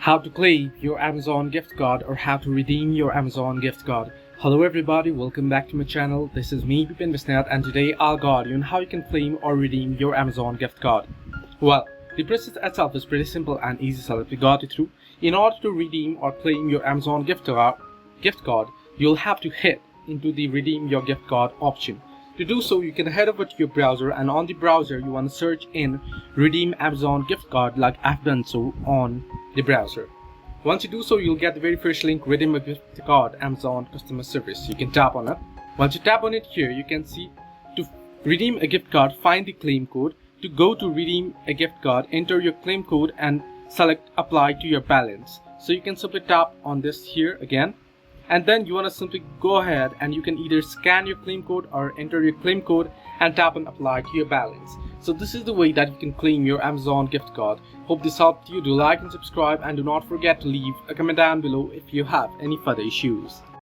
how to claim your Amazon gift card or how to redeem your Amazon gift card. Hello everybody, welcome back to my channel. This is me, Bipin Bisnath, and today I'll guide you on how you can claim or redeem your Amazon gift card. Well, the process itself is pretty simple and easy, so let me guide you through. In order to redeem or claim your Amazon gift card, you'll have to hit into the redeem your gift card option. To do so, you can head over to your browser, and on the browser you want to search in redeem Amazon gift card like I've done so on the browser. Once you do so, you'll get the very first link, redeem a gift card Amazon customer service. You can tap on it. Once you tap on it here, you can see to redeem a gift card, find the claim code. To go to redeem a gift card, enter your claim code and select apply to your balance. So you can simply tap on this here again, and then you want to simply go ahead and you can either scan your claim code or enter your claim code and tap on apply to your balance. So this is the way that you can claim your Amazon gift card. Hope this helped you. Do like and subscribe, and do not forget to leave a comment down below if you have any further issues.